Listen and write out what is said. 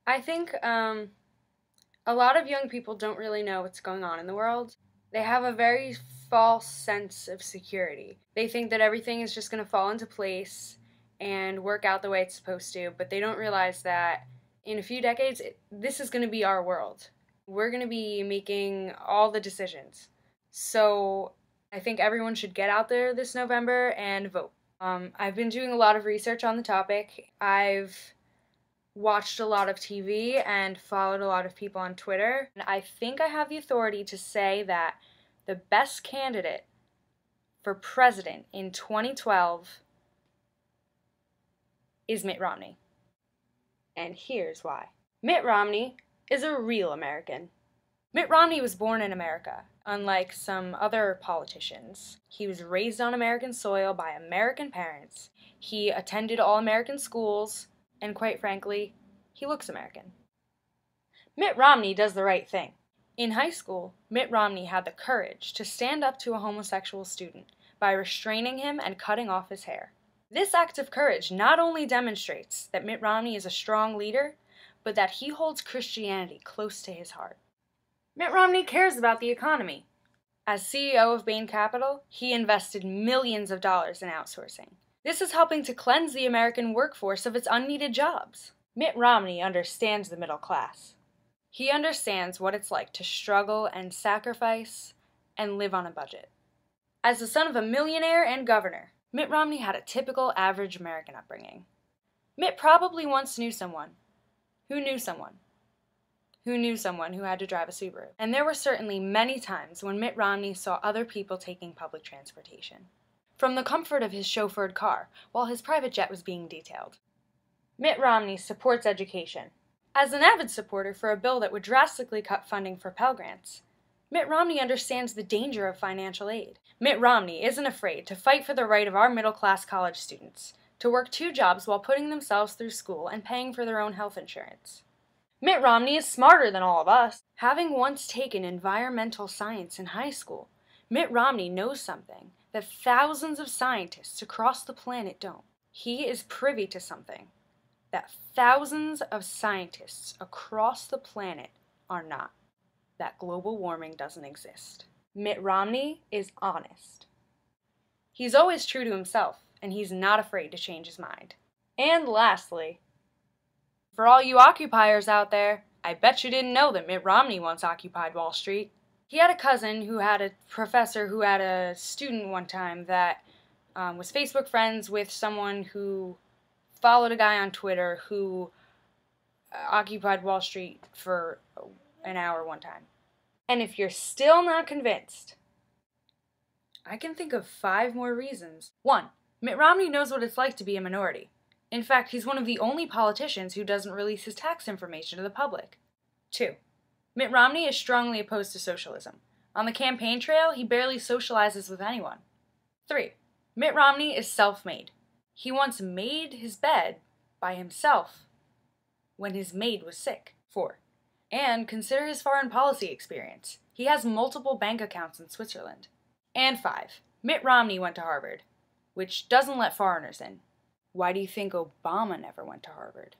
I think a lot of young people don't really know what's going on in the world. They have a very false sense of security. They think that everything is just going to fall into place and work out the way it's supposed to, but they don't realize that in a few decades, this is going to be our world. We're going to be making all the decisions. So I think everyone should get out there this November and vote. I've been doing a lot of research on the topic. I've watched a lot of TV and followed a lot of people on Twitter. And I think I have the authority to say that the best candidate for president in 2012 is Mitt Romney. And here's why. Mitt Romney is a real American. Mitt Romney was born in America, unlike some other politicians. He was raised on American soil by American parents. He attended all American schools, and quite frankly, he looks American. Mitt Romney does the right thing. In high school, Mitt Romney had the courage to stand up to a homosexual student by restraining him and cutting off his hair. This act of courage not only demonstrates that Mitt Romney is a strong leader, but that he holds Christianity close to his heart. Mitt Romney cares about the economy. As CEO of Bain Capital, he invested millions of dollars in outsourcing. This is helping to cleanse the American workforce of its unneeded jobs. Mitt Romney understands the middle class. He understands what it's like to struggle and sacrifice and live on a budget. As the son of a millionaire and governor, Mitt Romney had a typical average American upbringing. Mitt probably once knew someone who knew someone who knew someone who had to drive a Subaru. And there were certainly many times when Mitt Romney saw other people taking public transportation, from the comfort of his chauffeured car while his private jet was being detailed. Mitt Romney supports education. As an avid supporter for a bill that would drastically cut funding for Pell Grants, Mitt Romney understands the danger of financial aid. Mitt Romney isn't afraid to fight for the right of our middle-class college students to work 2 jobs while putting themselves through school and paying for their own health insurance. Mitt Romney is smarter than all of us. Having once taken environmental science in high school, Mitt Romney knows something that thousands of scientists across the planet don't. He is privy to something that thousands of scientists across the planet are not. That global warming doesn't exist. Mitt Romney is honest. He's always true to himself, and he's not afraid to change his mind. And lastly, for all you occupiers out there, I bet you didn't know that Mitt Romney once occupied Wall Street. He had a cousin who had a professor who had a student one time that was Facebook friends with someone who followed a guy on Twitter who occupied Wall Street for an hour one time. And if you're still not convinced, I can think of 5 more reasons. 1. Mitt Romney knows what it's like to be a minority. In fact, he's one of the only politicians who doesn't release his tax information to the public. 2. Mitt Romney is strongly opposed to socialism. On the campaign trail, he barely socializes with anyone. 3. Mitt Romney is self-made. He once made his bed by himself when his maid was sick. 4. And consider his foreign policy experience. He has multiple bank accounts in Switzerland. And 5. Mitt Romney went to Harvard, which doesn't let foreigners in. Why do you think Obama never went to Harvard?